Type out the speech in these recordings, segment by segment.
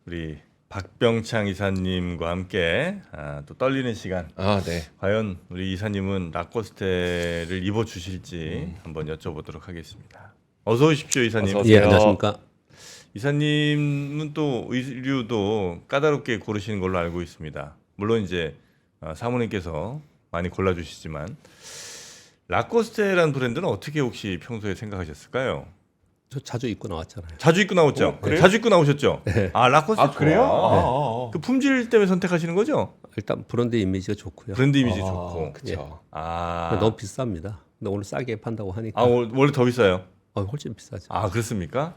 우리 박병창 이사님과 함께 또 떨리는 시간. 네. 과연 우리 이사님은 라코스테를 입어 주실지 한번 여쭤보도록 하겠습니다. 어서 오십시오, 이사님. 어서 오세요. 예, 안녕하십니까. 이사님은 또 의류도 까다롭게 고르시는 걸로 알고 있습니다. 물론 이제 사모님께서 많이 골라주시지만 라코스테라는 브랜드는 어떻게 혹시 평소에 생각하셨을까요? 저 자주 입고 나왔잖아요. 자주 입고 나오죠. 그래요? 자주 입고 나오셨죠. 네. 라코스테 그래요? 좋아. 그 품질 때문에 선택하시는 거죠? 일단 브랜드 이미지가 좋고요. 브랜드 이미지 좋고. 그렇죠. 너무 비쌉니다. 근데 오늘 싸게 판다고 하니까 원래 더 비싸요? 훨씬 비싸죠. 그렇습니까?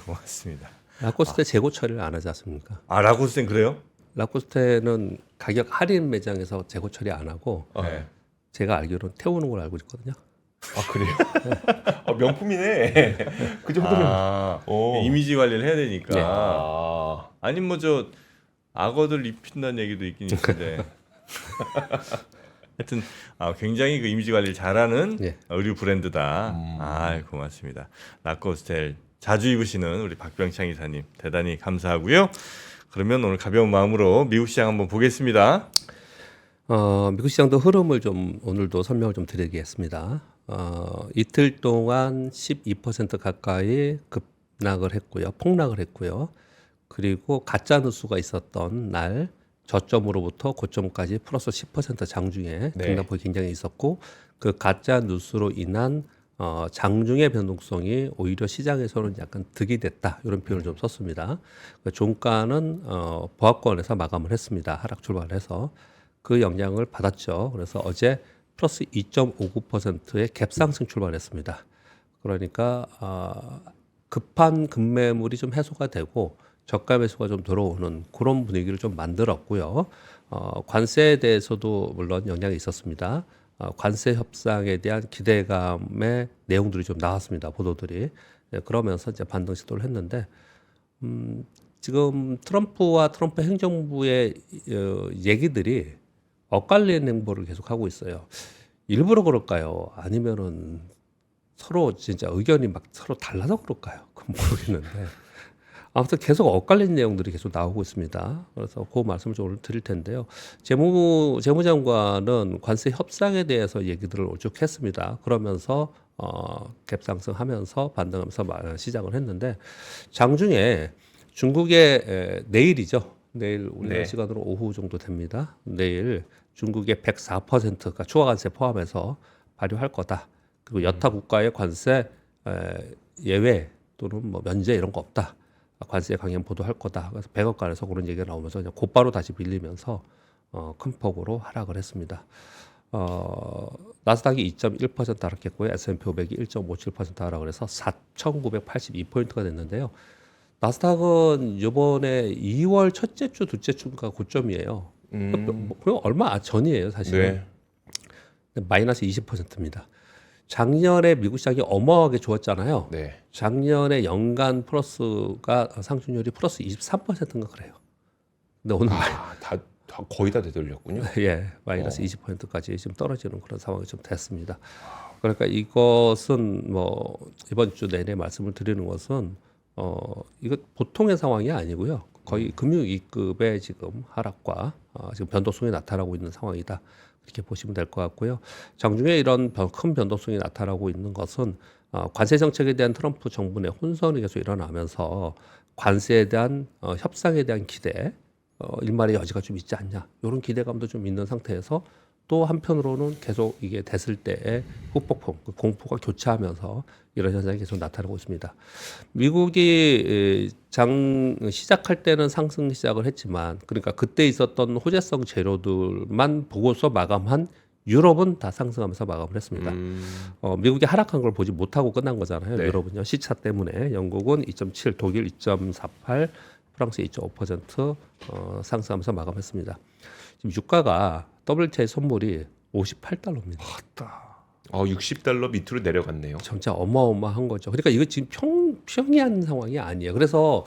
고맙습니다. 라코스테 재고 처리를 안 하지 않습니까? 라코스테는 그래요? 라코스테는 가격 할인 매장에서 재고 처리 안 하고 네. 제가 알기로는 태우는 걸 알고 있거든요. 그래요? 명품이네. 그 정도면. 이미지 관리를 해야 되니까. 네. 아니 뭐 저 악어들 입힌다는 얘기도 있긴 있는데. 하여튼 굉장히 그 이미지 관리를 잘하는 예. 의류 브랜드다. 고맙습니다. 라코스텔 자주 입으시는 우리 박병창 이사님 대단히 감사하고요. 그러면 오늘 가벼운 마음으로 미국 시장 한번 보겠습니다. 미국 시장도 흐름을 좀 오늘도 설명을 좀 드리겠습니다. 이틀 동안 12% 가까이 급락을 했고요. 폭락을 했고요. 그리고 가짜 뉴스가 있었던 날 저점으로부터 고점까지 플러스 10% 장중에 네. 등락폭이 굉장히 있었고 그 가짜 뉴스로 인한 장중의 변동성이 오히려 시장에서는 약간 득이 됐다 이런 표현을 좀 썼습니다. 그 종가는 보합권에서 마감을 했습니다. 하락 출발해서 그 영향을 받았죠. 그래서 어제 플러스 2.59%의 갭상승 출발했습니다. 그러니까 급한 급매물이 좀 해소가 되고 저가 매수가 좀 들어오는 그런 분위기를 좀 만들었고요. 관세에 대해서도 물론 영향이 있었습니다. 관세 협상에 대한 기대감의 내용들이 좀 나왔습니다. 보도들이. 그러면서 이제 반등 시도를 했는데 지금 트럼프와 트럼프 행정부의 얘기들이 엇갈리는 행보를 계속 하고 있어요. 일부러 그럴까요? 아니면은 서로 진짜 의견이 막 서로 달라서 그럴까요? 그건 모르겠는데. 아무튼 계속 엇갈리는 내용들이 계속 나오고 있습니다. 그래서 그 말씀을 좀 오늘 드릴 텐데요. 재무장관은 관세 협상에 대해서 얘기들을 쭉 했습니다. 그러면서 갭상승하면서 반등하면서 시작을 했는데 장중에 중국의 내일이죠. 내일 우리나라 시간으로 오후 정도 됩니다. 내일 중국의 104%가 추가 관세 포함해서 발효할 거다. 그리고 여타 국가의 관세 예외 또는 뭐 면제 이런 거 없다. 관세 강행 보도할 거다. 그래서 백악관에서 그런 얘기가 나오면서 그냥 곧바로 다시 밀리면서 큰 폭으로 하락을 했습니다. 나스닥이 2.1% 하락했고요. S&P 500이 1.57% 하락을 해서 4,982포인트가 됐는데요. 나스닥은 이번에 2월 첫째 주, 둘째 주가 고점이에요. 그럼 얼마 전이에요, 사실은. 네. 마이너스 20%입니다. 작년에 미국 시장이 어마어마하게 좋았잖아요. 네. 작년에 연간 플러스가 상승률이 플러스 23%인가 그래요. 근데 오늘 다 거의 다 되돌렸군요. 마이너스 20%까지 지금 떨어지는 그런 상황이 좀 됐습니다. 그러니까 이것은 뭐 이번 주 내내 말씀을 드리는 것은 이거 보통의 상황이 아니고요. 거의 금융위급의 지금 하락과 지금 변동성이 나타나고 있는 상황이다. 이렇게 보시면 될 것 같고요. 장중에 이런 큰 변동성이 나타나고 있는 것은 관세 정책에 대한 트럼프 정부 내 혼선이 계속 일어나면서 관세에 대한 협상에 대한 기대, 일말의 여지가 좀 있지 않냐 이런 기대감도 좀 있는 상태에서 또 한편으로는 계속 이게 됐을 때의 후폭풍, 공포가 교차하면서 이런 현상이 계속 나타나고 있습니다. 미국이 장 시작할 때는 상승 시작을 했지만, 그러니까 그때 있었던 호재성 재료들만 보고서 마감한 유럽은 다 상승하면서 마감을 했습니다. 미국이 하락한 걸 보지 못하고 끝난 거잖아요. 네. 유럽은요 시차 때문에. 영국은 2.7, 독일 2.48, 프랑스 2.5% 상승하면서 마감했습니다. 지금 유가가 WTI 선물이 58달러입니다. 60달러 밑으로 내려갔네요. 진짜 어마어마한 거죠. 그러니까 이거 지금 평이한 상황이 아니에요. 그래서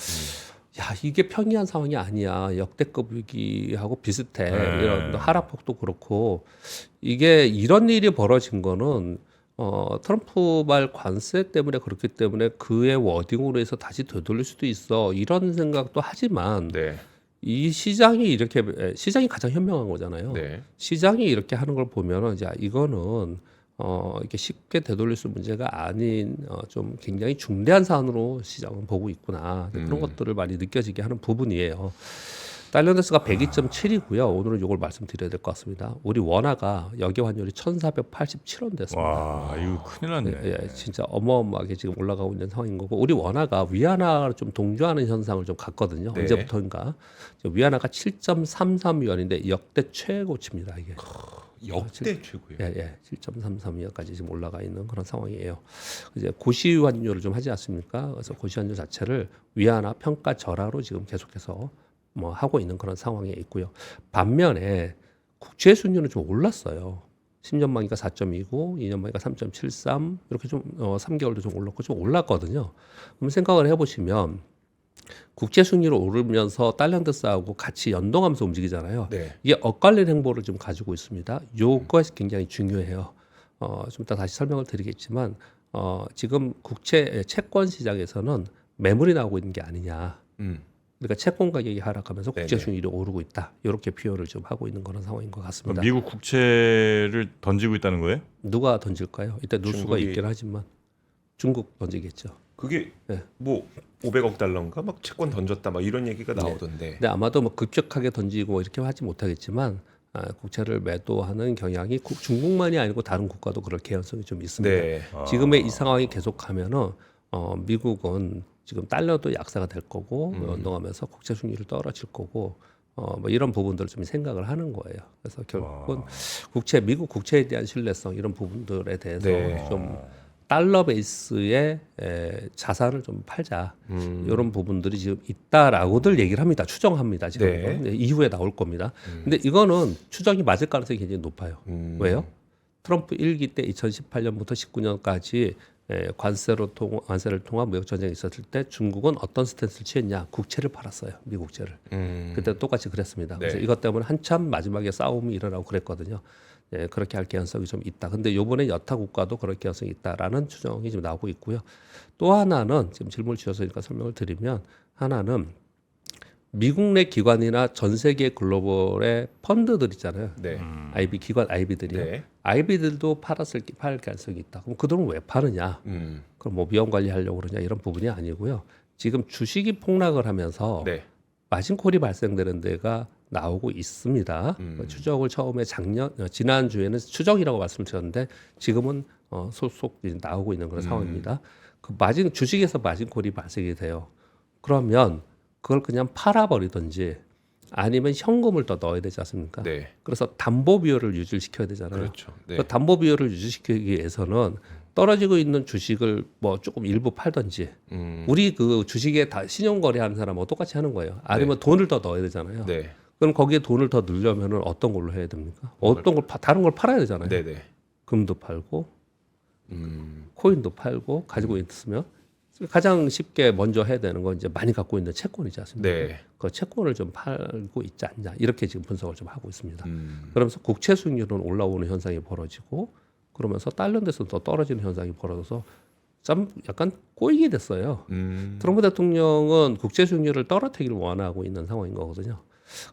이게 평이한 상황이 아니야. 역대급 위기하고 비슷해. 이런 하락폭도 그렇고 이게 이런 일이 벌어진 거는 트럼프 말 관세 때문에 그렇기 때문에 그의 워딩으로 해서 다시 되돌릴 수도 있어 이런 생각도 하지만 네. 이 시장이 이렇게 시장이 가장 현명한 거잖아요. 네. 시장이 이렇게 하는 걸 보면은 이제 이거는 이렇게 쉽게 되돌릴 수 문제가 아닌 좀 굉장히 중대한 사안으로 시장은 보고 있구나 그런 것들을 많이 느껴지게 하는 부분이에요. 달러인데스가 102.7이고요. 오늘은 이걸 말씀드려야 될 것 같습니다. 우리 원화가 여기 환율이 1,487원 됐습니다. 와, 이거 큰일 났네. 예, 진짜 어마어마하게 지금 올라가고 있는 상황인 거고 우리 원화가 위안화를 좀 동조하는 현상을 좀 갔거든요. 네. 언제부터인가 위안화가 7.33위안인데 역대 최고치입니다. 이게 역대 최고예요. 예, 7.33위안까지 지금 올라가 있는 그런 상황이에요. 이제 고시 환율을 좀 하지 않습니까? 그래서 고시 환율 자체를 위안화 평가 절하로 지금 계속해서 뭐 하고 있는 그런 상황에 있고요. 반면에 국채 수익률은 좀 올랐어요. 10년 만기가 4.2고 2년 만기가 3.73 이렇게 좀 3개월도 좀 올랐고 좀 올랐거든요. 그럼 생각을 해보시면 국채 수익률이 오르면서 달러인데스하고 같이 연동하면서 움직이잖아요. 네. 이게 엇갈린 행보를 좀 가지고 있습니다. 요것이 굉장히 중요해요. 좀 이따 다시 설명을 드리겠지만 지금 국채 채권 시장에서는 매물이 나오고 있는 게 아니냐. 그러니까 채권 가격이 하락하면서 국채 네네. 수익률이 오르고 있다. 이렇게 비교를 좀 하고 있는 그런 상황인 것 같습니다. 미국 국채를 던지고 있다는 거예요? 누가 던질까요? 이때 누수가 중국이- 있긴 하지만 중국 던지겠죠. 그게 네. 뭐 500억 달러인가 막 채권 던졌다 막 이런 얘기가 나오던데. 근데 아마도 뭐 급격하게 던지고 이렇게 하지 못하겠지만 국채를 매도하는 경향이 중국만이 아니고 다른 국가도 그럴 개연성이 좀 있습니다. 네. 지금의 이 상황이 계속하면은 미국은 지금 달러도 약세가 될 거고 연동하면서 국채 수익률이 떨어질 거고 뭐 이런 부분들을 좀 생각을 하는 거예요. 그래서 결국은 미국 국채에 대한 신뢰성 이런 부분들에 대해서 네. 좀 달러 베이스의 자산을 좀 팔자 이런 부분들이 지금 있다라고들 얘기를 합니다. 추정합니다. 지금 네. 이후에 나올 겁니다. 근데 이거는 추정이 맞을 가능성이 굉장히 높아요. 왜요? 트럼프 1기 때 2018년부터 19년까지 관세를 통한 무역 전쟁이 있었을 때 중국은 어떤 스탠스를 취했냐? 국채를 팔았어요. 미국 국채를. 그때 똑같이 그랬습니다. 그래서 네. 이것 때문에 한참 마지막에 싸움이 일어나고 그랬거든요. 그렇게 할 개연성이 좀 있다. 근데 이번에 여타 국가도 그럴 개연성이 있다라는 추정이 지금 나오고 있고요. 또 하나는 지금 질문을 주셔서니까 설명을 드리면 하나는 미국 내 기관이나 전 세계 글로벌의 펀드들 있잖아요. 네. IB 기관 IB들이요. 네. IB들도 팔 가능성이 있다. 그럼 그들은 왜 파느냐? 그럼 뭐 위험 관리하려고 그러냐 이런 부분이 아니고요. 지금 주식이 폭락을 하면서 네. 마진콜이 발생되는 데가 나오고 있습니다. 추적을 처음에 지난 주에는 추정이라고 말씀드렸는데 지금은 속속 나오고 있는 그런 상황입니다. 그 주식에서 마진콜이 발생이 돼요. 그러면 그걸 그냥 팔아버리든지 아니면 현금을 더 넣어야 되지 않습니까? 네. 그래서 담보 비율을 유지시켜야 되잖아요. 그렇죠. 네. 그 담보 비율을 유지시키기 위해서는 떨어지고 있는 주식을 뭐 조금 일부 팔든지 우리 그 주식에 다 신용 거래하는 사람하고 똑같이 하는 거예요. 아니면 돈을 더 넣어야 되잖아요. 네. 그럼 거기에 돈을 더 넣으려면은 어떤 걸로 해야 됩니까? 다른 걸 팔아야 되잖아요. 네, 네. 금도 팔고 코인도 팔고 가지고 있으면 가장 쉽게 먼저 해야 되는 건 이제 많이 갖고 있는 채권이지 않습니까? 네. 그 채권을 좀 팔고 있지 않냐 이렇게 지금 분석을 좀 하고 있습니다. 그러면서 국채 수익률은 올라오는 현상이 벌어지고 그러면서 달러인데서 더 떨어지는 현상이 벌어져서 좀 약간 꼬이게 됐어요. 트럼프 대통령은 국채 수익률을 떨어뜨리기를 원하고 있는 상황인 거거든요.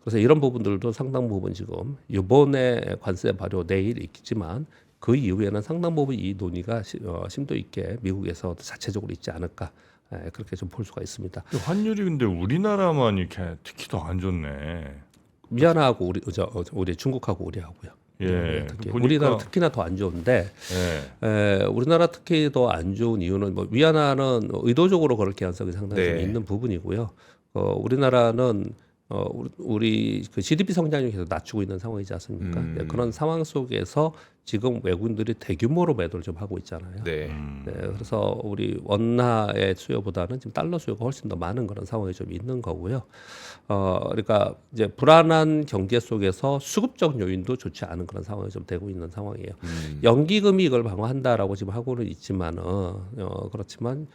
그래서 이런 부분들도 상당 부분 지금 이번에 관세 발효 내일 있지만 그 이후에는 상당 부분 이 논의가 심도 있게 미국에서 자체적으로 있지 않을까 그렇게 좀 볼 수가 있습니다. 환율이 근데 우리나라만 이렇게 특히 더 안 좋네. 미얀마하고 우리 중국하고 우리하고요. 예. 특히 보니까- 우리나라 특히나 더 안 좋은데 예. 우리나라 특히 더 안 좋은 이유는 뭐 위안화는 의도적으로 그럴 개연성이 상당히 좀 네. 있는 부분이고요. 우리나라는 우리 그 GDP 성장률이 계속 낮추고 있는 상황이지 않습니까? 네, 그런 상황 속에서 지금 외국인들이 대규모로 매도를 좀 하고 있잖아요. 네. 네, 그래서 우리 원화의 수요보다는 지금 달러 수요가 훨씬 더 많은 그런 상황이 좀 있는 거고요. 그러니까 이제 불안한 경제 속에서 수급적 요인도 좋지 않은 그런 상황이 좀 되고 있는 상황이에요. 연기금이 이걸 방어한다라고 지금 하고는 있지만은 그렇지만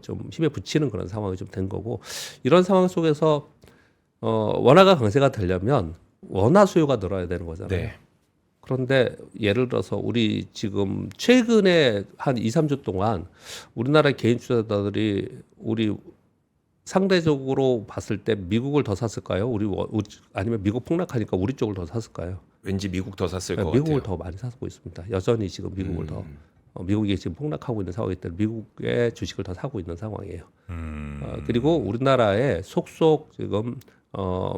좀 힘에 부치는 그런 상황이 좀 된 거고 이런 상황 속에서 원화가 강세가 되려면 원화 수요가 늘어야 되는 거잖아요. 네. 그런데 예를 들어서 우리 지금 최근에 한 2, 3주 동안 우리나라 개인 투자자들이 우리 상대적으로 봤을 때 미국을 더 샀을까요? 아니면 미국 폭락하니까 우리 쪽을 더 샀을까요? 왠지 미국 더 샀을 것 미국을 같아요. 더 많이 사고 있습니다. 여전히 지금 미국을 더 미국이 지금 폭락하고 있는 상황이기 때문에 미국의 주식을 더 사고 있는 상황이에요. 그리고 우리나라에 속속 지금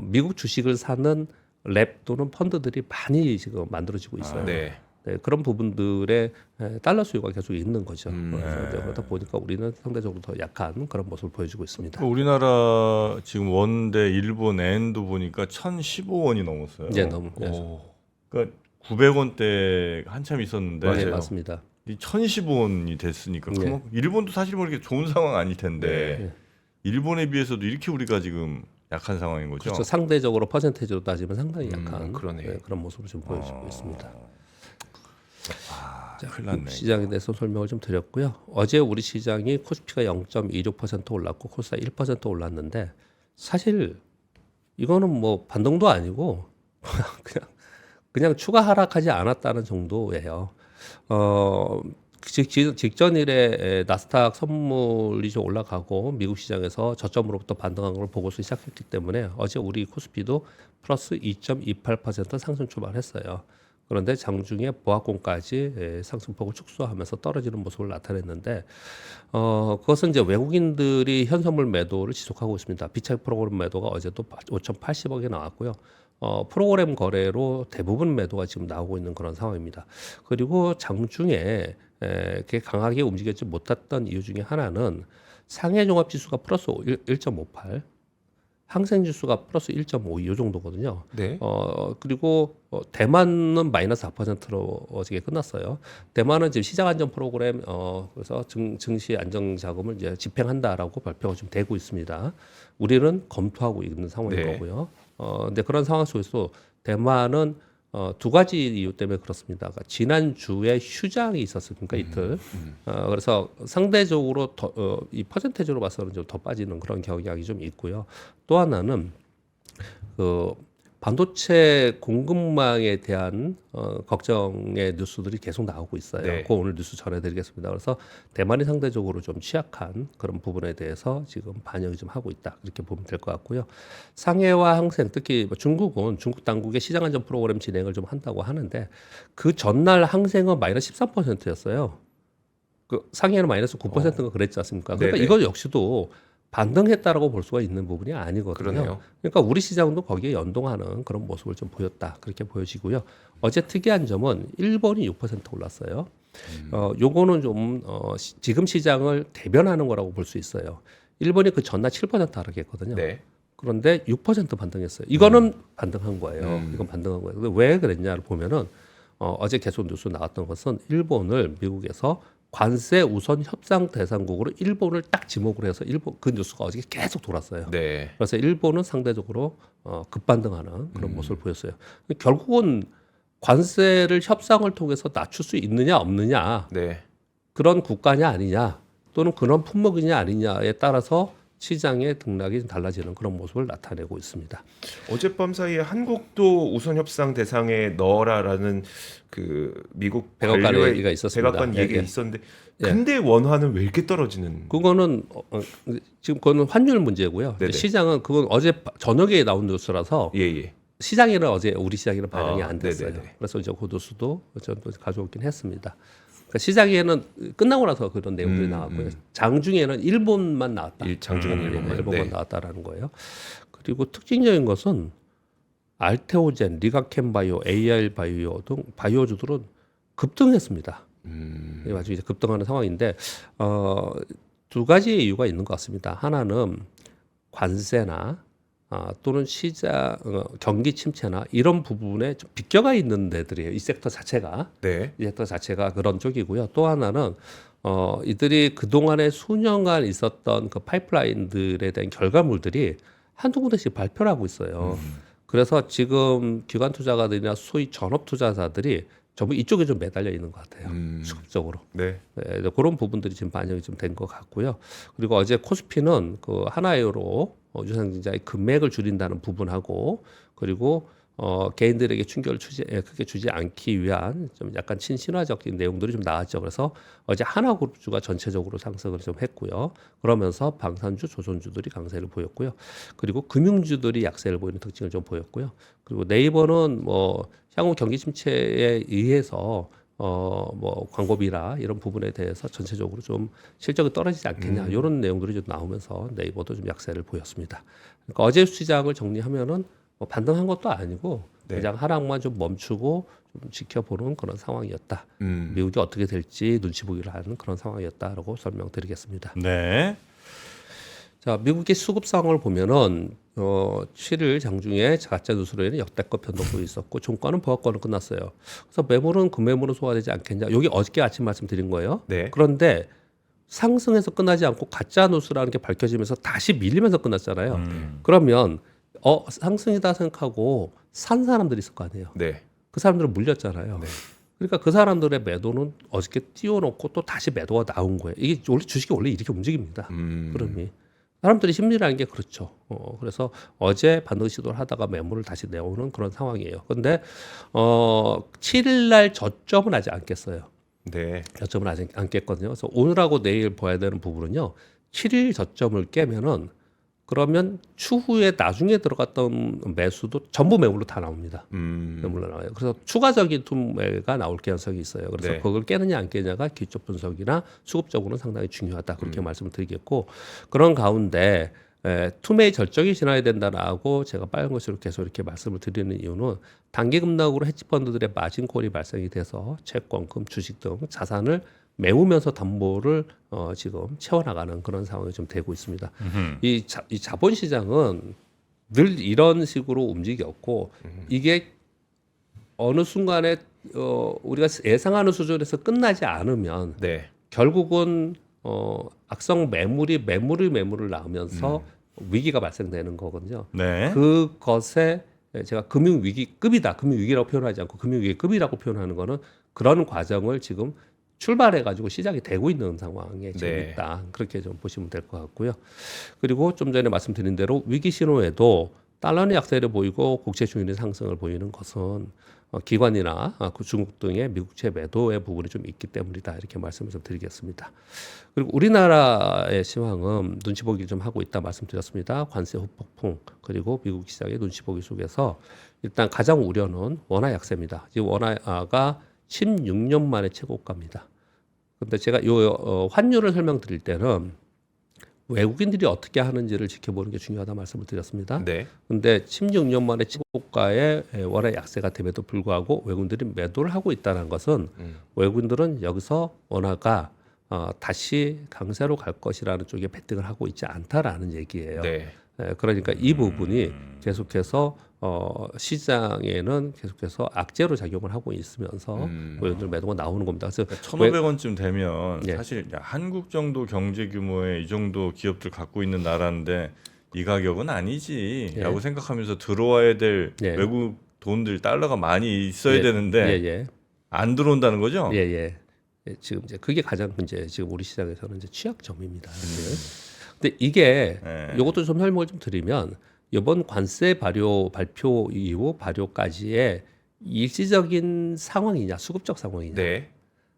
미국 주식을 사는 랩 또는 펀드들이 많이 지금 만들어지고 있어요. 네. 네, 그런 부분들의 달러 수요가 계속 있는 거죠. 그래서 이제 그러다 보니까 우리는 상대적으로 더 약한 그런 모습을 보여주고 있습니다. 우리나라 지금 원대 일본 엔도 보니까 1,015원이 넘었어요. 이제 너무 그러니까 900원대 한참 있었는데 네, 맞습니다. 이 1,015원이 됐으니까 네. 그럼 일본도 사실 뭐 이렇게 좋은 상황 아닐 텐데 네. 일본에 비해서도 이렇게 우리가 지금 약한 상황인 거죠. 그렇죠. 상대적으로 퍼센테이지로 따지면 상당히 약한 그러네요. 그런 모습을 좀 보여주고 있습니다. 자, 큰일 났네. 시장에 대해서 설명을 좀 드렸고요. 어제 우리 시장이 코스피가 0.26% 올랐고 코스닥 1% 올랐는데 사실 이거는 뭐 반등도 아니고 그냥 추가 하락하지 않았다는 정도예요. 직전일에 나스닥 선물이 좀 올라가고 미국 시장에서 저점으로부터 반등한 걸 보고서 시작했기 때문에 어제 우리 코스피도 플러스 2.28% 상승 출발했어요. 그런데 장중에 보합권까지 상승폭을 축소하면서 떨어지는 모습을 나타냈는데 그것은 이제 외국인들이 현선물 매도를 지속하고 있습니다. 비차익 프로그램 매도가 어제도 5,080억이 나왔고요. 프로그램 거래로 대부분 매도가 지금 나오고 있는 그런 상황입니다. 그리고 장중에 그게 강하게 움직이지 못했던 이유 중에 하나는 상해 종합 지수가 플러스 1.58, 항생 지수가 플러스 1.52 이 정도거든요. 네. 그리고 대만은 마이너스 4%로 어저께 끝났어요. 대만은 지금 시장 안정 프로그램 그래서 증시 안정 자금을 이제 집행한다라고 발표가 좀 되고 있습니다. 우리는 검토하고 있는 상황인 네. 거고요. 근데 그런 상황 속에서 대만은 두 가지 이유 때문에 그렇습니다. 그러니까 지난 주에 휴장이 있었으니까 이틀. 그래서 상대적으로 이 퍼센테이지로 봐서는 좀 더 빠지는 그런 경향이 좀 있고요. 또 하나는 그 반도체 공급망에 대한 걱정의 뉴스들이 계속 나오고 있어요. 네. 그 오늘 뉴스 전해드리겠습니다. 그래서 대만이 상대적으로 좀 취약한 그런 부분에 대해서 지금 반영이 좀 하고 있다 이렇게 보면 될 것 같고요. 상해와 항생 특히 뭐 중국은 중국 당국의 시장 안정 프로그램 진행을 좀 한다고 하는데 그 전날 항생은 마이너스 13%였어요. 그 상해는 마이너스 9%가 그랬지 않습니까? 그러니까 네네. 이거 역시도 반등했다라고 볼 수가 있는 부분이 아니거든요. 그러네요. 그러니까 우리 시장도 거기에 연동하는 그런 모습을 좀 보였다 그렇게 보여지고요. 어제 특이한 점은 일본이 6% 올랐어요. 요거는 좀 지금 시장을 대변하는 거라고 볼 수 있어요. 일본이 그 전날 7% 하락했거든요. 네. 그런데 6% 반등했어요. 이거는 반등한 거예요. 이건 반등한 거예요. 근데 왜 그랬냐를 보면은 어제 계속 뉴스 나왔던 것은 일본을 미국에서 관세 우선 협상 대상국으로 일본을 딱 지목을 해서 일본 그 뉴스가 어저께 계속 돌았어요. 네. 그래서 일본은 상대적으로 급반등하는 그런 모습을 보였어요. 결국은 관세를 협상을 통해서 낮출 수 있느냐 없느냐 네. 그런 국가냐 아니냐 또는 그런 품목이냐 아니냐에 따라서 시장의 등락이 좀 달라지는 그런 모습을 나타내고 있습니다. 어젯밤 사이에 한국도 우선 협상 대상에 넣어라라는 그 미국 백악관 관료의 얘기가 있었습니다. 백악관 예, 얘기가 예. 있었는데 예. 근데 원화는 왜 이렇게 떨어지는? 그거는 지금 그거는 환율 문제고요. 네네. 시장은 그건 어제 저녁에 나온 뉴스라서 예예. 시장에는 어제 우리 시장에는 반영이 아, 안 됐어요. 네네네. 그래서 이제 고도수도 저도 가져오긴 했습니다. 그러니까 시장에는 끝나고 나서 그런 내용들이 나왔고요. 장중에는 일본만 나왔다. 장중에는 일본만. 일본만 네. 나왔다라는 거예요. 그리고 특징적인 것은 알테오젠, 리가켄바이오, AR 바이오 등 바이오주들은 급등했습니다. 네, 아주 이제 급등하는 상황인데 두 가지 이유가 있는 것 같습니다. 하나는 관세나 또는 시장 경기 침체나 이런 부분에 좀 비껴가 있는 데들이에요. 이 섹터 자체가 네. 이 섹터 자체가 그런 쪽이고요. 또 하나는 이들이 그 동안에 수년간 있었던 그 파이프라인들에 대한 결과물들이 한두 군데씩 발표를 하고 있어요. 그래서 지금 기관 투자가들이나 소위 전업 투자자들이 전부 이쪽에 좀 매달려 있는 것 같아요. 수급적으로. 네. 네, 그런 부분들이 지금 반영이 좀 된 것 같고요. 그리고 어제 코스피는 그 하나유로 유상증자의 금액을 줄인다는 부분하고 그리고 개인들에게 충격을 크게 주지 않기 위한 좀 약간 친신화적인 내용들이 좀 나왔죠. 그래서 어제 하나그룹주가 전체적으로 상승을 좀 했고요. 그러면서 방산주, 조선주들이 강세를 보였고요. 그리고 금융주들이 약세를 보이는 특징을 좀 보였고요. 그리고 네이버는 뭐 향후 경기 침체에 의해서 뭐 광고비나 이런 부분에 대해서 전체적으로 좀 실적이 떨어지지 않겠냐 이런 내용들이 좀 나오면서 네이버도 좀 약세를 보였습니다. 그러니까 어제 시장을 정리하면은 뭐 반등한 것도 아니고 네. 그냥 하락만 좀 멈추고 좀 지켜보는 그런 상황이었다. 미국이 어떻게 될지 눈치 보기를 하는 그런 상황이었다라고 설명드리겠습니다. 네. 자, 미국의 수급 상황을 보면은 7일 장중에 가짜 뉴스로 인해 역대급 변동폭이 있었고 종가는 보합권은 끝났어요. 그래서 매물은 금매물은 소화되지 않겠냐. 여기 어저께 아침 말씀드린 거예요. 네. 그런데 상승해서 끝나지 않고 가짜 뉴스라는 게 밝혀지면서 다시 밀리면서 끝났잖아요. 그러면 상승이다 생각하고 산 사람들이 있을 거 아니에요. 네. 그 사람들은 물렸잖아요. 네. 그러니까 그 사람들의 매도는 어저께 띄워놓고 또 다시 매도가 나온 거예요. 이게 원래 주식이 원래 이렇게 움직입니다. 흐름이. 사람들이 심리라는 게 그렇죠. 그래서 어제 반등 시도를 하다가 매물을 다시 내오는 그런 상황이에요. 그런데 7일 날 저점은 아직 안 깼어요. 네. 저점은 아직 안 깼거든요. 그래서 오늘하고 내일 봐야 되는 부분은요. 7일 저점을 깨면은 그러면 추후에 나중에 들어갔던 매수도 전부 매물로 다 나옵니다. 매물로 나와요. 그래서 추가적인 투매가 나올 가능성이 있어요. 그래서 네. 그걸 깨느냐 안 깨느냐가 기초 분석이나 수급적으로는 상당히 중요하다. 그렇게 말씀을 드리겠고 그런 가운데 투매의 절정이 지나야 된다라고 제가 빨간 것으로 계속 이렇게 말씀을 드리는 이유는 단기 급락으로 헤지펀드들의 마진콜이 발생이 돼서 채권금, 주식 등 자산을 메우면서 담보를 지금 채워나가는 그런 상황이 좀 되고 있습니다. 이 자본 시장은 늘 이런 식으로 움직였고 이게 어느 순간에 우리가 예상하는 수준에서 끝나지 않으면 네. 결국은 악성 매물을 낳으면서 위기가 발생되는 거거든요. 네. 그것에 제가 금융위기급이다. 금융위기라고 표현하지 않고 금융위기급이라고 표현하는 거는 그런 과정을 지금 출발해가지고 시작이 되고 있는 상황에 지금 네. 있다. 그렇게 좀 보시면 될 것 같고요. 그리고 좀 전에 말씀드린 대로 위기 신호에도 달러는 약세를 보이고 국채 중립 상승을 보이는 것은 기관이나 그 중국 등의 미국채 매도의 부분이 좀 있기 때문이다. 이렇게 말씀을 좀 드리겠습니다. 그리고 우리나라의 시황은 눈치 보기를 좀 하고 있다 말씀드렸습니다. 관세 후폭풍 그리고 미국 시장의 눈치 보기 속에서 일단 가장 우려는 원화 약세입니다. 지금 원화가 16년 만에 최고가입니다. 근데 제가 요 환율을 설명드릴 때는 외국인들이 어떻게 하는지를 지켜보는 게 중요하다 말씀을 드렸습니다. 네. 근데 16년 만에 최고가의 원화 약세가 됨에도 불구하고 외국인들이 매도를 하고 있다는 것은 외국인들은 여기서 원화가 다시 강세로 갈 것이라는 쪽에 베팅을 하고 있지 않다라는 얘기예요. 네. 그러니까 이 부분이 계속해서 시장에는 계속해서 악재로 작용을 하고 있으면서 외국인들 매도가 나오는 겁니다. 그래서 1,500원쯤 되면 예. 사실 한국 정도 경제 규모의 이 정도 기업들 갖고 있는 나라인데 이 가격은 아니지라고 예. 생각하면서 들어와야 될 예. 외국 돈들 달러가 많이 있어야 예. 되는데 예. 안 들어온다는 거죠? 예. 지금 이제 그게 가장 이제 지금 우리 시장에서는 이제 취약점입니다. 근데 이게 예. 이것도 좀 설명을 좀 드리면 이번 관세 발표 이후 발효까지의 일시적인 상황이냐 수급적 상황이냐 네.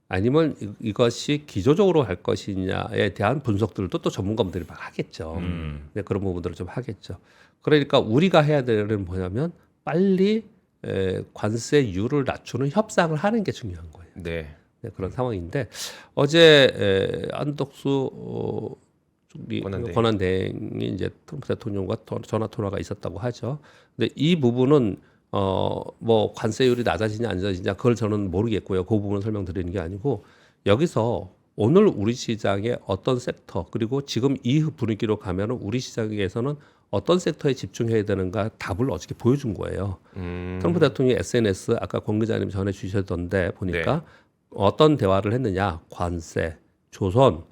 아니면 이것이 기조적으로 갈 것이냐에 대한 분석들도 또 전문가분들이 막 하겠죠. 네, 그런 부분들을 좀 하겠죠. 그러니까 우리가 해야 되는 뭐냐면 빨리 관세율을 낮추는 협상을 하는 게 중요한 거예요. 네. 네, 그런 상황인데 어제 안덕수 권한대행이 이제 트럼프 대통령과 전화 통화가 있었다고 하죠. 근데 이 부분은 뭐 관세율이 낮아지냐 안 낮아지냐 그걸 저는 모르겠고요. 그 부분을 설명드리는 게 아니고 여기서 오늘 우리 시장의 어떤 섹터 그리고 지금 이 분위기로 가면은 우리 시장에서는 어떤 섹터에 집중해야 되는가 답을 어저께 보여준 거예요. 트럼프 대통령이 SNS 아까 권 기자님 전해 주셨던데 보니까 네. 어떤 대화를 했느냐 관세, 조선,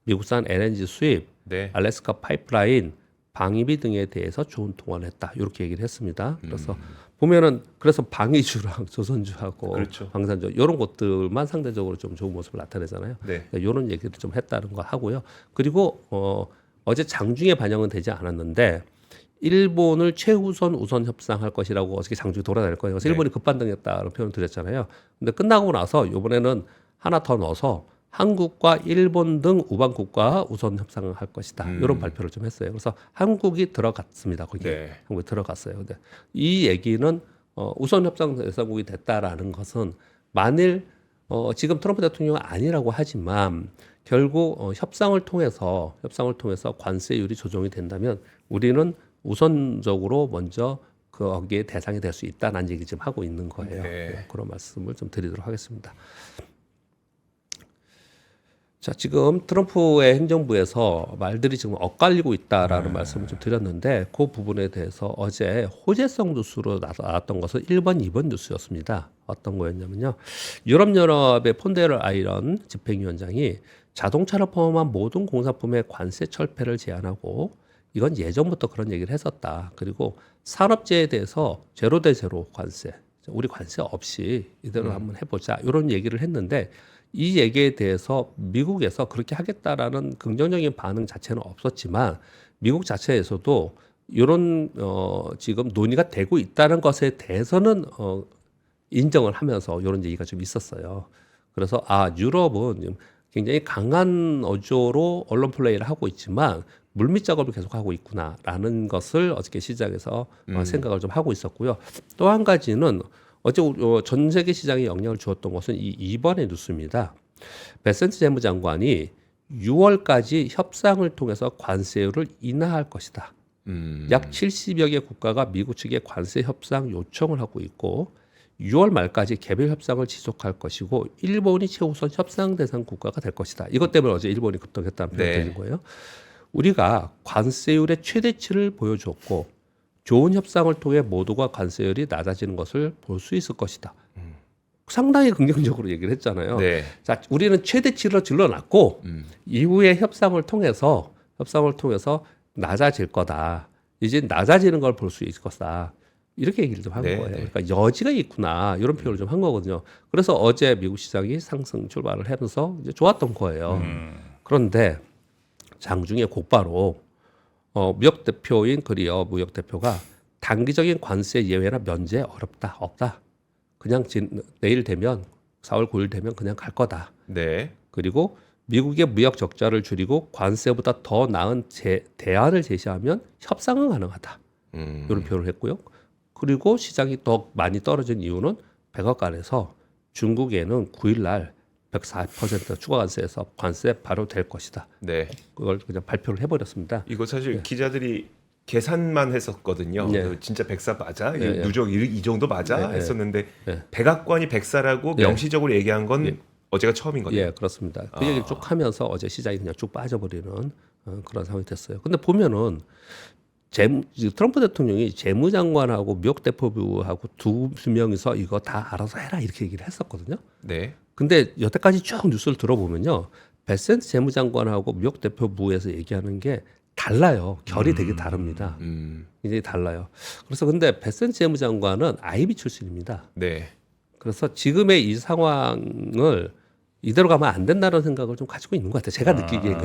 미국산 LNG 수입, 네. 알래스카 파이프라인, 방위비 등에 대해서 좋은 통화를 했다. 이렇게 얘기를 했습니다. 그래서 보면은 그래서 방위주랑 조선주하고 그렇죠. 방산주 이런 것들만 상대적으로 좀 좋은 모습을 나타내잖아요. 네. 이런 얘기를 좀 했다는 거 하고요. 그리고 어제 장중에 반영은 되지 않았는데 일본을 최우선 우선 협상할 것이라고 어저께 장중에 돌아다닐 거예요. 그래서 네. 일본이 급반등했다는 표현을 드렸잖아요. 근데 끝나고 나서 이번에는 하나 더 넣어서 한국과 일본 등 우방국과 우선 협상을 할 것이다. 이런 발표를 좀 했어요. 그래서 한국이 들어갔습니다. 거기에 네. 한국이 들어갔어요. 근데 이 얘기는 우선 협상 대상국이 됐다라는 것은 만일 지금 트럼프 대통령은 아니라고 하지만 결국 협상을 통해서 관세율이 조정이 된다면 우리는 우선적으로 먼저 거기에 대상이 될 수 있다는 얘기 지금 하고 있는 거예요. 네. 그런 말씀을 좀 드리도록 하겠습니다. 자, 지금 트럼프의 행정부에서 말들이 지금 엇갈리고 있다라는 말씀을 좀 드렸는데 그 부분에 대해서 어제 호재성 뉴스로 나왔던 것은 1번, 2번 뉴스였습니다. 어떤 거였냐면요. 유럽연합의 폰데르 아이런 집행위원장이 자동차를 포함한 모든 공산품의 관세 철폐를 제안하고 이건 예전부터 그런 얘기를 했었다. 그리고 산업재해에 대해서 제로 대 제로 관세, 우리 관세 없이 이대로 한번 해보자. 이런 얘기를 했는데 이 얘기에 대해서 미국에서 그렇게 하겠다라는 긍정적인 반응 자체는 없었지만 미국 자체에서도 이런 지금 논의가 되고 있다는 것에 대해서는 인정을 하면서 이런 얘기가 좀 있었어요. 그래서 유럽은 굉장히 강한 어조로 언론 플레이를 하고 있지만 물밑 작업을 계속하고 있구나라는 것을 어저께 시장에서 생각을 좀 하고 있었고요. 또 한 가지는 어제 전 세계 시장에 영향을 주었던 것은 이번의 뉴스입니다. 베센트 재무장관이 6월까지 협상을 통해서 관세율을 인하할 것이다. 약 70여 개 국가가 미국 측에 관세 협상 요청을 하고 있고 6월 말까지 개별 협상을 지속할 것이고 일본이 최우선 협상 대상 국가가 될 것이다. 이것 때문에 어제 일본이 급등했다는 표현이 네. 드린 거예요. 우리가 관세율의 최대치를 보여줬고 좋은 협상을 통해 모두가 관세율이 낮아지는 것을 볼 수 있을 것이다. 상당히 긍정적으로 얘기를 했잖아요. 네. 자, 우리는 최대치로 질러놨고 이후에 협상을 통해서 낮아질 거다. 이제 낮아지는 걸 볼 수 있을 거다. 이렇게 얘기를 좀 한 네, 거예요. 네. 그러니까 여지가 있구나 이런 표현을 좀 한 거거든요. 그래서 어제 미국 시장이 상승 출발을 하면서 이제 좋았던 거예요. 그런데 장중에 곧바로 무역 대표인 코리아 무역 대표가 단기적인 관세 예외나 면제 어렵다 없다. 그냥 내일 되면 4월 9일 되면 그냥 갈 거다. 네. 그리고 미국의 무역 적자를 줄이고 관세보다 더 나은 대안을 제시하면 협상은 가능하다. 이런 표현을 했고요. 그리고 시장이 더 많이 떨어진 이유는 백악관에서 중국에는 9일 날 140% 추가 관세에서 관세 바로 될 것이다. 네. 그걸 그냥 발표를 해버렸습니다. 이거 사실 기자들이 계산만 했었거든요. 네. 진짜 104 맞아? 네, 네. 누적 이 정도 맞아? 네, 했었는데 네. 백악관이 104라고 네. 명시적으로 얘기한 건 네. 어제가 처음인 거네요. 예, 그렇습니다. 그 얘기를 쭉 하면서 어제 시장이 그냥 쭉 빠져버리는 그런 상황이 됐어요. 근데 보면은 트럼프 대통령이 재무장관하고 무역 대표부하고 두 명이서 이거 다 알아서 해라 이렇게 얘기를 했었거든요. 네. 근데 여태까지 쭉 뉴스를 들어보면요, 베센트 재무장관하고 무역 대표부에서 얘기하는 게 달라요. 결이 되게 다릅니다. 굉장히 달라요. 그래서 근데 베센트 재무장관은 IB 출신입니다. 네. 그래서 지금의 이 상황을 이대로 가면 안 된다는 생각을 좀 가지고 있는 것 같아요. 제가 느끼기엔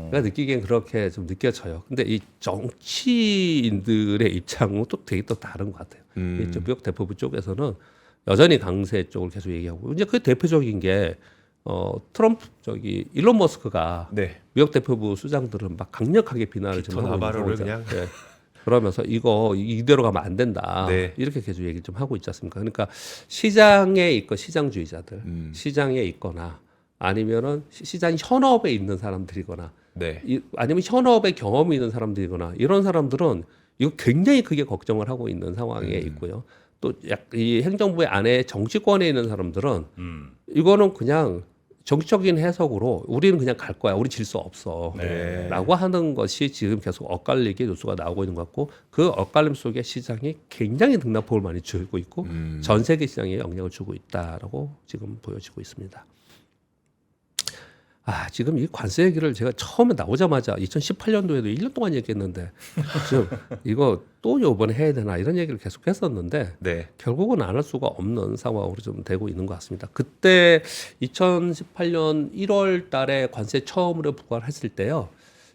제가 느끼기엔 그렇게 좀 느껴져요. 근데 이 정치인들의 입장은 또 되게 또 다른 것 같아요. 이쪽 무역 대표부 쪽에서는 여전히 강세 쪽을 계속 얘기하고 이제 그 대표적인 게 트럼프 일론 머스크가 네. 무역 대표부 수장들은 막 강력하게 비난을 좀 하고 있는 나바로를 거죠. 그냥 네. 그러면서 이거 이대로 가면 안 된다. 네. 이렇게 계속 얘기를 좀 하고 있지 않습니까? 그러니까 시장에 있고 시장주의자들, 시장에 있거나 아니면은 시장 현업에 있는 사람들이거나 네. 아니면 현업에 경험이 있는 사람들이거나 이런 사람들은 이거 굉장히 크게 걱정을 하고 있는 상황에 있고요. 또 이 행정부의 안에 정치권에 있는 사람들은 이거는 그냥 정치적인 해석으로 우리는 그냥 갈 거야. 우리 질 수 없어. 네. 라고 하는 것이 지금 계속 엇갈리게 뉴스가 나오고 있는 것 같고 그 엇갈림 속에 시장이 굉장히 등락폭을 많이 주고 있고 전 세계 시장에 영향을 주고 있다라고 지금 보여지고 있습니다. 지금 이 관세 얘기를 제가 처음에 나오자마자 2018년도에도 1년 동안 얘기했는데 지금 이거 또 이번에 해야 되나 이런 얘기를 계속 했었는데 네. 결국은 안 할 수가 없는 상황으로 좀 되고 있는 것 같습니다. 그때 2018년 1월 달에 관세 처음으로 부과를 했을 때요.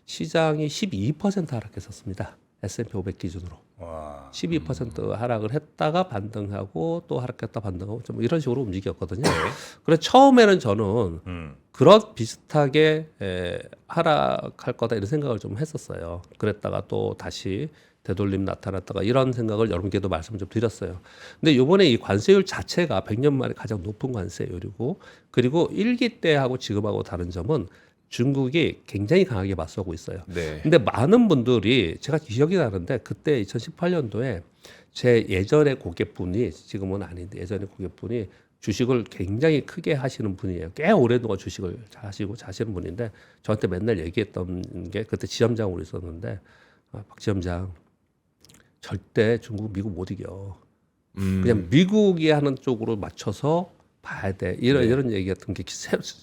시장이 12% 하락했었습니다. S&P 500 기준으로 와. 12% 하락을 했다가 반등하고 또 하락했다 반등하고 좀 이런 식으로 움직였거든요. 그래서 처음에는 저는 그런 비슷하게 하락할 거다 이런 생각을 좀 했었어요. 그랬다가 또 다시 되돌림 나타났다가 이런 생각을 여러분께도 말씀을 좀 드렸어요. 근데 이번에 이 관세율 자체가 100년 만에 가장 높은 관세율이고 그리고 1기 때하고 지금하고 다른 점은 중국이 굉장히 강하게 맞서고 있어요. 네. 근데 많은 분들이 제가 기억이 나는데 그때 2018년도에 제 예전의 고객분이 지금은 아닌데 예전의 고객분이 주식을 굉장히 크게 하시는 분이에요. 꽤 오랫동안 주식을 잘 하시고 잘 하시는 분인데 저한테 맨날 얘기했던 게 그때 지점장으로 있었는데 박 지점장 절대 중국 미국 못 이겨. 그냥 미국이 하는 쪽으로 맞춰서 봐야 돼. 이런 얘기했던 게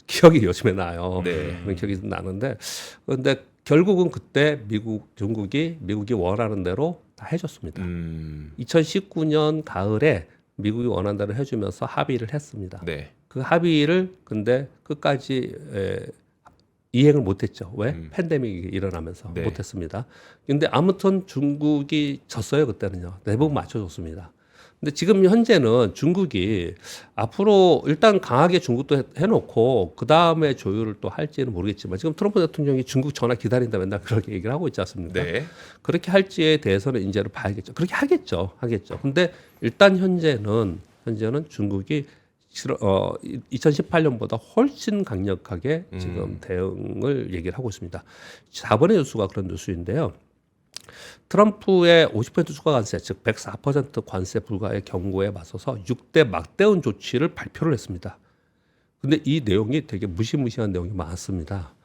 기억이 요즘에 나요. 네. 그런 기억이 나는데 그런데 결국은 그때 중국이 원하는 대로 다 해줬습니다. 2019년 가을에 미국이 원하는 대로 해주면서 합의를 했습니다. 네. 그 합의를 근데 끝까지 이행을 못했죠. 왜? 팬데믹이 일어나면서 네. 못했습니다. 근데 아무튼 중국이 졌어요 그때는요. 대부분 맞춰줬습니다. 근데 지금 현재는 중국이 앞으로 일단 강하게 중국도 해놓고 그 다음에 조율을 또 할지는 모르겠지만 지금 트럼프 대통령이 중국 전화 기다린다 맨날 그렇게 얘기를 하고 있지 않습니까? 네. 그렇게 할지에 대해서는 이제는 봐야겠죠. 그렇게 하겠죠. 근데 일단 현재는 중국이 2018년보다 훨씬 강력하게 지금 대응을 얘기를 하고 있습니다. 4번의 뉴스가 그런 뉴스인데요. 트럼프의 50% 추가 관세, 즉 104% 관세 불가의 경고에 맞서서 6대 막대응 조치를 발표를 했습니다. 근데 이 내용이 되게 무시무시한 내용이 많습니다.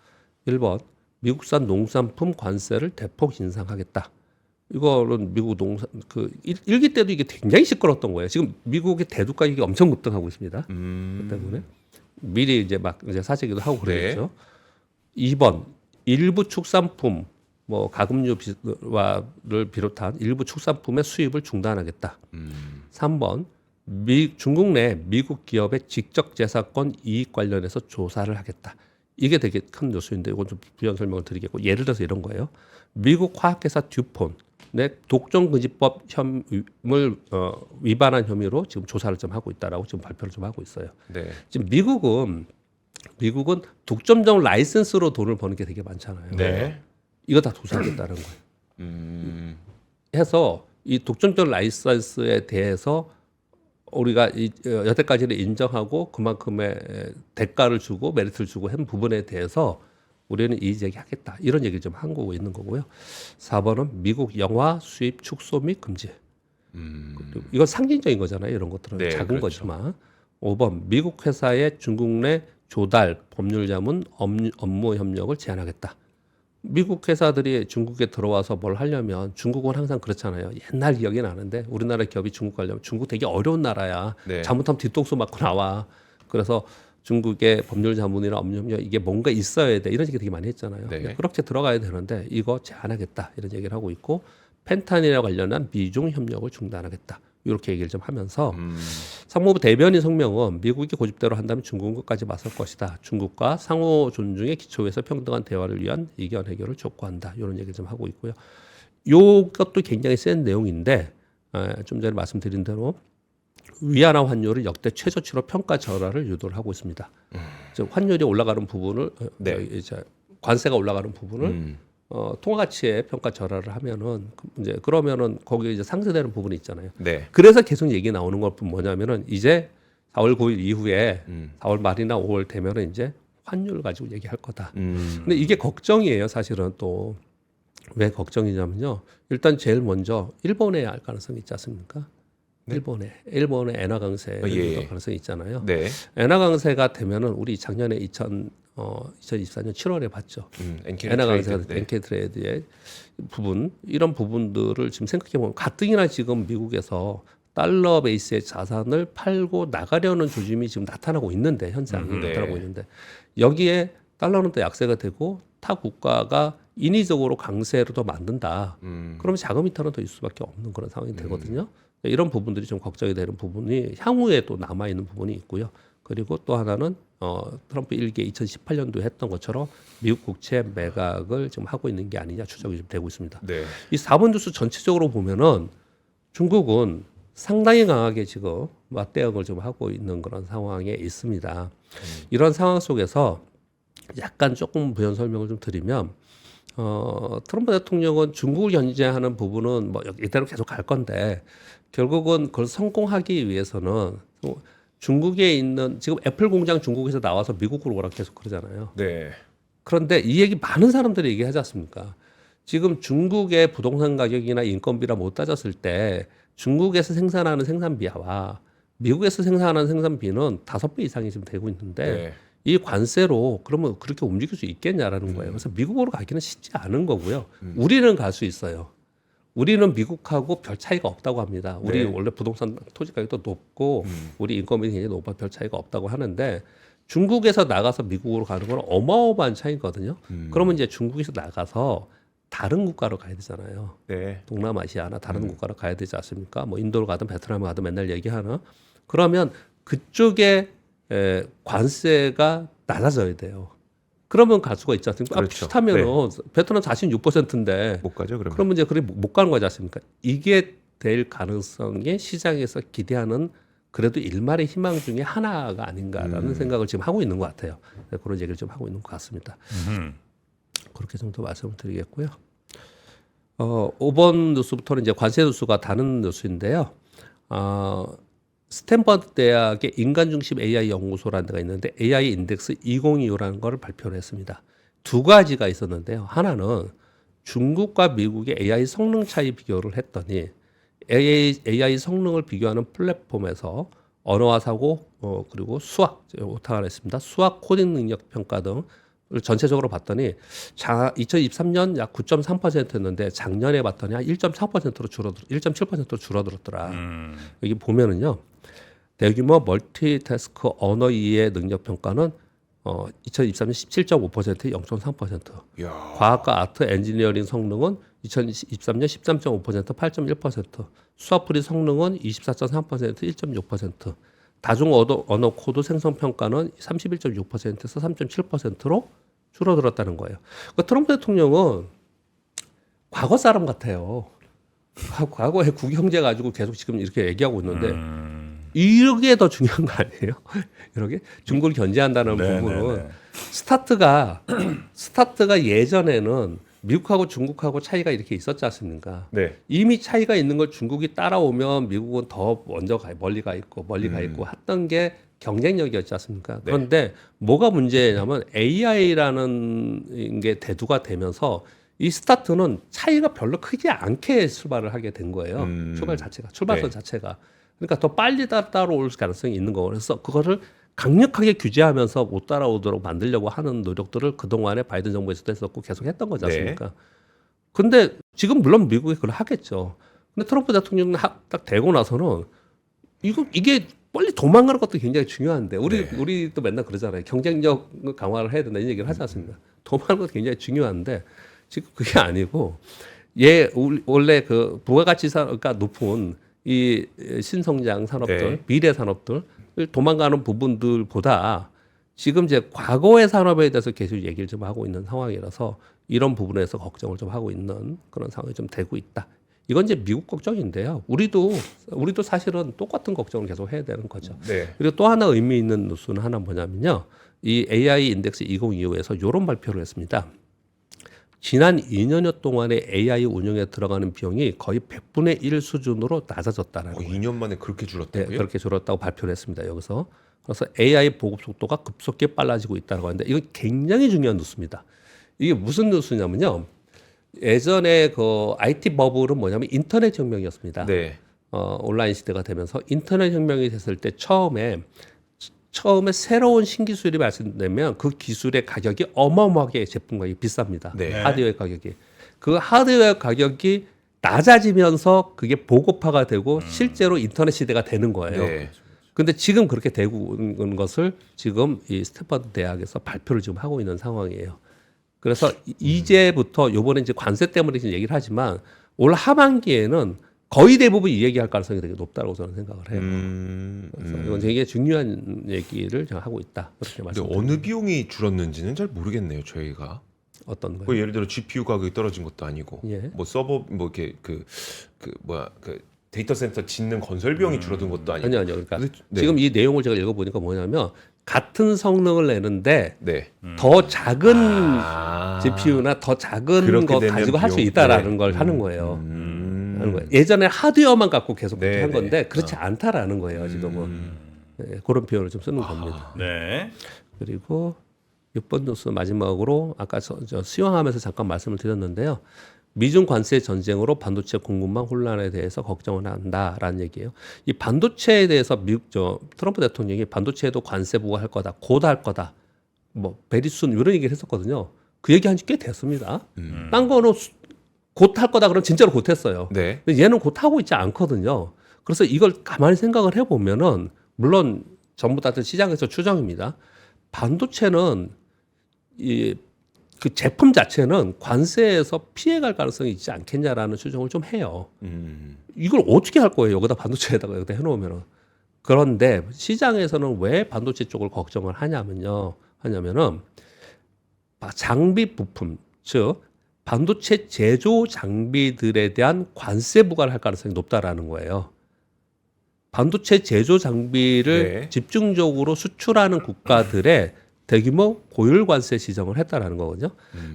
1번, 미국산 농산품 관세를 대폭 인상하겠다. 이거는 미국 일기 때도 이게 굉장히 시끄러웠던 거예요. 지금 미국의 대두 가격이 엄청 급등하고 있습니다. 그 때문에 미리 이제 사재기도 하고 그러겠죠. 2번, 일부 축산품 뭐 가금류를 비롯한 일부 축산품의 수입을 중단하겠다. 3번, 중국 내 미국 기업의 직접재산권 이익 관련해서 조사를 하겠다. 이게 되게 큰 뉴스인데 이건 좀 부연 설명을 드리겠고 예를 들어서 이런 거예요. 미국 화학회사 듀폰 내 독점금지법 혐의를 위반한 혐의로 지금 조사를 좀 하고 있다라고 지금 발표를 좀 하고 있어요. 네. 지금 미국은 독점종 라이센스로 돈을 버는 게 되게 많잖아요. 네. 이거 다 조사하겠다는 거예요. 해서 이 독점적 라이센스에 대해서 우리가 여태까지는 인정하고 그만큼의 대가를 주고 메리트를 주고 한 부분에 대해서 우리는 이의 제기하겠다. 이런 얘기를 좀 하고 있는 거고요. 4번은 미국 영화 수입 축소 및 금지. 이건 상징적인 거잖아요. 이런 것들은 네, 작은 그렇죠. 거지만. 5번 미국 회사의 중국 내 조달, 법률 자문, 업무 협력을 제한하겠다. 미국 회사들이 중국에 들어와서 뭘 하려면 중국은 항상 그렇잖아요. 옛날 기억이 나는데 우리나라 기업이 중국 가려면 중국 되게 어려운 나라야. 네. 잘못하면 뒤통수 맞고 나와. 그래서 중국의 법률 자문이나 업무 협력 이게 뭔가 있어야 돼. 이런 얘기 되게 많이 했잖아요. 네. 그렇게 들어가야 되는데 이거 제한하겠다. 이런 얘기를 하고 있고 펜타닐과 관련한 미중 협력을 중단하겠다. 이렇게 얘기를 좀 하면서 상무부 대변인 성명은 미국이 고집대로 한다면 중국은 끝까지 맞설 것이다. 중국과 상호 존중의 기초에서 평등한 대화를 위한 이견 해결을 촉구한다. 이런 얘기를 좀 하고 있고요. 이것도 굉장히 센 내용인데 좀 전에 말씀드린 대로 위안화 환율을 역대 최저치로 평가 절하를 유도를 하고 있습니다. 즉 환율이 올라가는 부분을 네. 이제 관세가 올라가는 부분을 통화 가치의 평가 절하를 하면은 이제 그러면은 거기에 이제 상쇄되는 부분이 있잖아요. 네. 그래서 계속 얘기 나오는 건 뭐냐면은 이제 4월 9일 이후에 4월 말이나 5월 되면은 이제 환율 가지고 얘기할 거다. 근데 이게 걱정이에요, 사실은 또. 왜 걱정이냐면요. 일단 제일 먼저 일본에 알 가능성이 있지 않습니까? 네. 일본의 엔화 강세 예. 가능성이 있잖아요. 네. 엔화 강세가 되면은 우리 작년에 2024년 7월에 봤죠. 엔화 강세가 네. 엔케 트레이드의 부분 이런 부분들을 지금 생각해 보면 가뜩이나 지금 미국에서 달러 베이스의 자산을 팔고 나가려는 조짐이 지금 나타나고 있는데 현상이 네. 나타나고 있는데 여기에 달러는 또 약세가 되고 타 국가가 인위적으로 강세로 더 만든다. 그러면 자금 이탈은 더 있을 수밖에 없는 그런 상황이 되거든요. 이런 부분들이 좀 걱정이 되는 부분이 향후에 또 남아 있는 부분이 있고요. 그리고 또 하나는 트럼프 일기 2018년도에 했던 것처럼 미국 국채 매각을 지금 하고 있는 게 아니냐 추정이 좀 되고 있습니다. 네. 이 4번 뉴스 전체적으로 보면은 중국은 상당히 강하게 지금 맞대응을 좀 하고 있는 그런 상황에 있습니다. 이런 상황 속에서 약간 조금 부연 설명을 좀 드리면 트럼프 대통령은 중국을 견제하는 부분은 뭐 이대로 계속 갈 건데 결국은 그걸 성공하기 위해서는 중국에 있는 지금 애플 공장 중국에서 나와서 미국으로 오라 계속 그러잖아요. 네. 그런데 이 얘기 많은 사람들이 얘기하지 않습니까? 지금 중국의 부동산 가격이나 인건비라 못 따졌을 때 중국에서 생산하는 생산비와 미국에서 생산하는 생산비는 5배 이상이 지금 되고 있는데 네. 이 관세로 그러면 그렇게 움직일 수 있겠냐라는 거예요. 그래서 미국으로 가기는 쉽지 않은 거고요. 우리는 갈 수 있어요. 우리는 미국하고 별 차이가 없다고 합니다. 우리 네. 원래 부동산 토지 가격도 높고 우리 인건비 굉장히 높아 별 차이가 없다고 하는데 중국에서 나가서 미국으로 가는 건 어마어마한 차이거든요. 그러면 이제 중국에서 나가서 다른 국가로 가야 되잖아요. 네. 동남아시아나 다른 국가로 가야 되지 않습니까? 뭐 인도를 가든 베트남을 가든 맨날 얘기하나? 그러면 그쪽에 관세가 낮아져야 돼요. 그러면 갈 수가 있지 않습니까? 그렇죠. 비슷하면은 베트남 자신 6%인데 못 가죠, 그러면. 그러면 이제 그래 못 가는 거지 않습니까? 이게 될 가능성이 시장에서 기대하는 그래도 일말의 희망 중에 하나가 아닌가라는 생각을 지금 하고 있는 것 같아요. 그런 얘기를 좀 하고 있는 것 같습니다. 그렇게 정도 말씀을 드리겠고요. 5번 뉴스부터는 이제 관세 뉴스가 다른 뉴스인데요. 스탠퍼드 대학의 인간 중심 AI 연구소라는 데가 있는데 AI 인덱스 2025라는 걸 발표를 했습니다. 두 가지가 있었는데요. 하나는 중국과 미국의 AI 성능 차이 비교를 했더니 AI 성능을 비교하는 플랫폼에서 언어와 사고 그리고 수학 오타가 했습니다. 수학 코딩 능력 평가 등을 전체적으로 봤더니 2023년 약 9.3%였는데 작년에 봤더니 한 1.4%로 1.7%로 줄어들었더라. 여기 보면은요. 대규모 멀티태스크 언어 이해 능력 평가는 2023년 17.5%, 0.3%. 이야. 과학과 아트, 엔지니어링 성능은 2023년 13.5%, 8.1%. 수학풀이 성능은 24.3%, 1.6%. 다중 언어 코드 생성 평가는 31.6%에서 3.7%로 줄어들었다는 거예요. 그러니까 트럼프 대통령은 과거 사람 같아요. 과거에 국영제 가지고 계속 지금 이렇게 얘기하고 있는데 이게 더 중요한 거 아니에요? 이렇게 중국을 견제한다는 부분은 스타트가 예전에는 미국하고 중국하고 차이가 이렇게 있었지 않습니까? 네. 이미 차이가 있는 걸 중국이 따라오면 미국은 더 먼저 멀리 가 있고 했던 게 경쟁력이었지 않습니까? 그런데 뭐가 문제냐면 AI라는 게 대두가 되면서 이 스타트는 차이가 별로 크지 않게 출발을 하게 된 거예요. 출발선 자체가. 그러니까 더 빨리 따라올 가능성이 있는 거고 그래서 그거를 강력하게 규제하면서 못 따라오도록 만들려고 하는 노력들을 그동안에 바이든 정부에서도 했었고 계속 했던 거지 않습니까? 근데 지금 물론 미국이 그걸 하겠죠. 근데 트럼프 대통령이 딱 되고 나서는 이게 빨리 도망가는 것도 굉장히 중요한데 우리도 맨날 그러잖아요. 경쟁력 강화를 해야 된다 이 얘기를 하지 않습니까? 도망가는 것도 굉장히 중요한데 지금 그게 아니고 원래 그 부가가치가 높은 이 신성장 산업들, 미래 산업들 도망가는 부분들보다 지금 이제 과거의 산업에 대해서 계속 얘기를 좀 하고 있는 상황이라서 이런 부분에서 걱정을 좀 하고 있는 그런 상황이 좀 되고 있다. 이건 이제 미국 걱정인데요. 우리도 사실은 똑같은 걱정을 계속 해야 되는 거죠. 그리고 또 하나 의미 있는 뉴스는 하나 뭐냐면요. 이 AI 인덱스 2025에서 이런 발표를 했습니다. 지난 2년여 동안의 AI 운영에 들어가는 비용이 거의 100분의 1 수준으로 낮아졌다는 거예요. 2년 만에 그렇게 줄었다고요? 네, 그렇게 줄었다고 발표를 했습니다. 여기서. 그래서 AI 보급 속도가 급속히 빨라지고 있다고 하는데 이건 굉장히 중요한 뉴스입니다. 이게 무슨 뉴스냐면요. 예전에 그 IT 버블은 뭐냐면 인터넷 혁명이었습니다. 온라인 시대가 되면서 인터넷 혁명이 됐을 때 처음에 새로운 신기술이 발생되면 그 기술의 가격이 어마어마하게 제품 가격이 비쌉니다. 하드웨어 가격이. 그 하드웨어 가격이 낮아지면서 그게 보급화가 되고 실제로 인터넷 시대가 되는 거예요. 근데 지금 그렇게 되고 있는 것을 지금 이 스탠퍼드 대학에서 발표를 지금 하고 있는 상황이에요. 그래서 이제부터 요번에 이제 관세 때문에 지금 얘기를 하지만 올 하반기에는 거의 대부분 이 얘기할 가능성이 되게 높다고 저는 생각을 해요. 그래서 음. 이건 되게 중요한 얘기를 제가 하고 있다. 그렇게 근데 말씀드립니다. 어느 비용이 줄었는지는 잘 모르겠네요, 저희가. 어떤 거예요? 뭐 예를 들어 GPU 가격이 떨어진 것도 아니고, 예. 뭐 서버 뭐 이렇게 그 데이터 센터 짓는 건설 비용이 줄어든 것도 아니고. 아니요. 그러니까 근데- 네. 지금 이 내용을 제가 읽어보니까 뭐냐면 같은 성능을 내는데 네. 더 작은 아. GPU나 더 작은 그렇게 거 되면 가지고 할 수 비용- 있다라는 네. 걸 하는 거예요. 음. 하는 거예요. 예전에 하드웨어만 갖고 계속 네, 한 네. 건데 그렇지 않다라는 거예요. 지금은 네, 그런 표현을 좀 쓰는 겁니다. 네. 그리고 6번 뉴스 마지막으로 아까 저 수용하면서 잠깐 말씀을 드렸는데요. 미중 관세 전쟁으로 반도체 공급망 혼란에 대해서 걱정을 한다라는 얘기예요. 이 반도체에 대해서 미국 트럼프 대통령이 반도체에도 관세 부과할 거다, 곧 할 거다, 뭐 베리순 이런 얘기를 했었거든요. 그 얘기한 지 꽤 됐습니다. 딴 거는 곧 할 거다 그러면 진짜로 곧 했어요. 네. 근데 얘는 곧 하고 있지 않거든요. 그래서 이걸 가만히 생각을 해보면은 물론 전부 다들 시장에서 추정입니다. 반도체는 그 제품 자체는 관세에서 피해갈 가능성이 있지 않겠냐라는 추정을 좀 해요. 이걸 어떻게 할 거예요? 여기다 반도체에다가 여기다 해놓으면은. 그런데 시장에서는 왜 반도체 쪽을 걱정을 하냐면은 장비 부품, 즉 반도체 제조 장비들에 대한 관세 부과를 할 가능성이 높다라는 거예요. 반도체 제조 장비를 네. 집중적으로 수출하는 국가들의 대규모 고율 관세 지정을 했다라는 거거든요.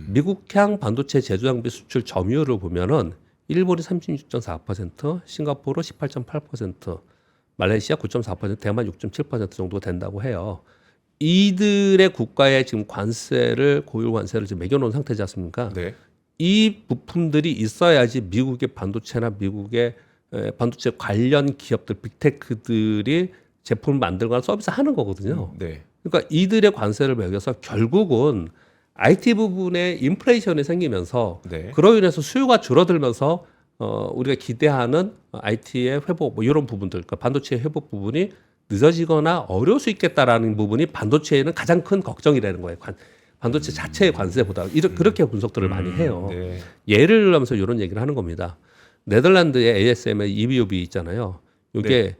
미국향 반도체 제조 장비 수출 점유율을 보면은 일본이 36.4%, 싱가포르 18.8%, 말레이시아 9.4%, 대만 6.7% 정도 된다고 해요. 이들의 국가의 지금 관세를 고율 관세를 지금 매겨놓은 상태지 않습니까? 네. 이 부품들이 있어야지 미국의 반도체나 미국의 반도체 관련 기업들, 빅테크들이 제품을 만들거나 서비스 하는 거거든요. 네. 그러니까 이들의 관세를 매겨서 결국은 IT 부분에 인플레이션이 생기면서 네. 그로 인해서 수요가 줄어들면서 우리가 기대하는 IT의 회복 뭐 이런 부분들, 그러니까 반도체의 회복 부분이 늦어지거나 어려울 수 있겠다라는 부분이 반도체에는 가장 큰 걱정이라는 거예요. 반도체 자체의 관세보다 그렇게 분석들을 많이 해요. 네. 예를 들면서 이런 얘기를 하는 겁니다. 네덜란드의 ASM의 EBOB 있잖아요. 이게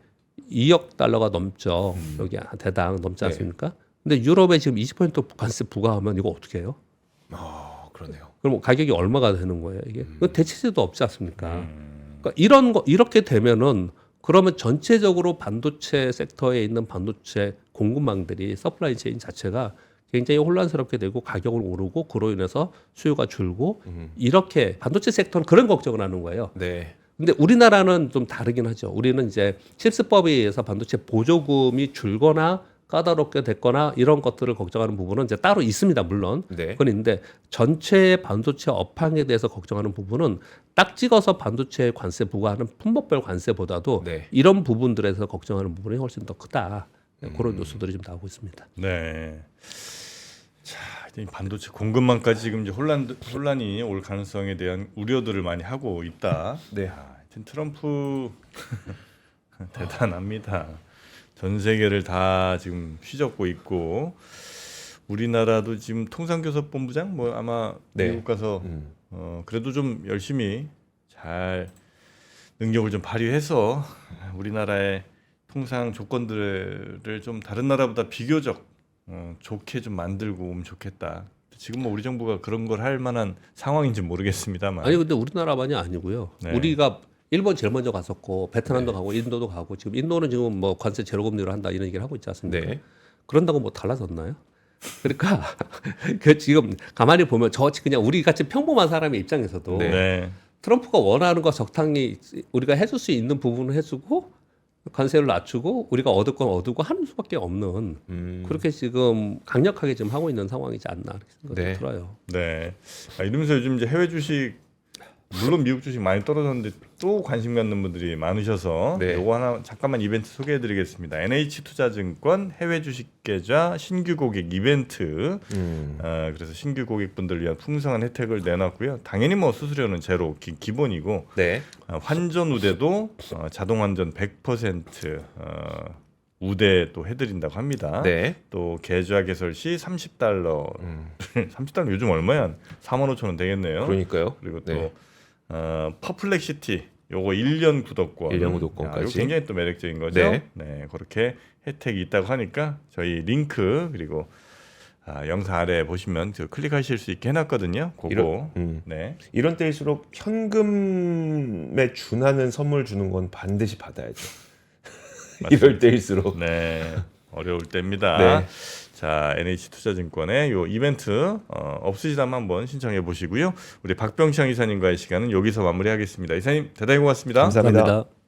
2억 달러가 넘죠. 여기 대당 넘지 네. 않습니까? 근데 유럽에 지금 20% 관세 부과하면 이거 어떻게 해요? 그러네요. 그럼 가격이 얼마가 되는 거예요? 이게 그 대체제도 없지 않습니까? 그러니까 이런 거 이렇게 되면은 그러면 전체적으로 반도체 섹터에 있는 반도체 공급망들이 서플라이 체인 자체가 굉장히 혼란스럽게 되고 가격은 오르고 그로 인해서 수요가 줄고 이렇게 반도체 섹터는 그런 걱정을 하는 거예요. 네. 근데 우리나라는 좀 다르긴 하죠. 우리는 이제 칩스법에 의해서 반도체 보조금이 줄거나 까다롭게 됐거나 이런 것들을 걱정하는 부분은 이제 따로 있습니다. 물론. 네. 그건 있는데 전체 반도체 업황에 대해서 걱정하는 부분은 딱 찍어서 반도체 관세 부과하는 품목별 관세보다도 네. 이런 부분들에서 걱정하는 부분이 훨씬 더 크다. 그런 뉴스들이 좀 나오고 있습니다. 네. 자, 이 반도체 공급망까지 지금 이제 혼란이 올 가능성에 대한 우려들을 많이 하고 있다. 네. 하여튼 트럼프 대단합니다. 전 세계를 다 지금 휘젓고 있고 우리나라도 지금 통상교섭본부장 뭐 아마 네. 미국 가서 그래도 좀 열심히 잘 능력을 좀 발휘해서 우리나라의 통상 조건들을 좀 다른 나라보다 비교적 좋게 좀 만들고 오면 좋겠다. 지금 뭐 우리 정부가 그런 걸 할 만한 상황인지 모르겠습니다만. 아니 근데 우리나라만이 아니고요. 네. 우리가 일본 제일 먼저 갔었고 베트남도 가고 인도도 가고 지금 인도는 지금 뭐 관세 제로금리로 한다 이런 얘기를 하고 있지 않습니까? 네. 그런다고 뭐 달라졌나요? 그러니까 그 지금 가만히 보면 저같이 그냥 우리 같이 평범한 사람의 입장에서도 네. 트럼프가 원하는 거 적당히 우리가 해줄 수 있는 부분을 해주고 관세를 낮추고 우리가 얻을 건 얻고 하는 수밖에 없는 그렇게 지금 강력하게 지금 하고 있는 상황이지 않나 이렇게 생각이 네. 들어요. 네. 이러면서 요즘 이제 해외 주식 물론 미국 주식 많이 떨어졌는데 또 관심 갖는 분들이 많으셔서 네. 요거 하나 잠깐만 이벤트 소개해드리겠습니다. NH투자증권 해외 주식 계좌 신규 고객 이벤트. 그래서 신규 고객분들을 위한 풍성한 혜택을 내놨고요. 당연히 뭐 수수료는 제로 기본이고 네. 환전 우대도 자동 환전 100% 우대 또 해드린다고 합니다. 네. 또 계좌 개설 시 $30 요즘 얼마야? 45,000원 되겠네요. 그러니까요. 그리고 또 네. 퍼플렉시티 요거 1년 구독권. 1년 구독권까지. 요거 굉장히 또 매력적인 거죠. 네. 네, 그렇게 혜택이 있다고 하니까 저희 링크 그리고 영상 아래 보시면 클릭하실 수 있게 해놨거든요. 그거. 네. 이런 때일수록 현금에 준하는 선물 주는 건 반드시 받아야죠. 이럴 때일수록. 네. 어려울 때입니다. 네. 자, NH투자증권의 요 이벤트 없으시다면 한번 신청해 보시고요. 우리 박병창 이사님과의 시간은 여기서 마무리하겠습니다. 이사님 대단히 고맙습니다. 감사합니다. 감사합니다.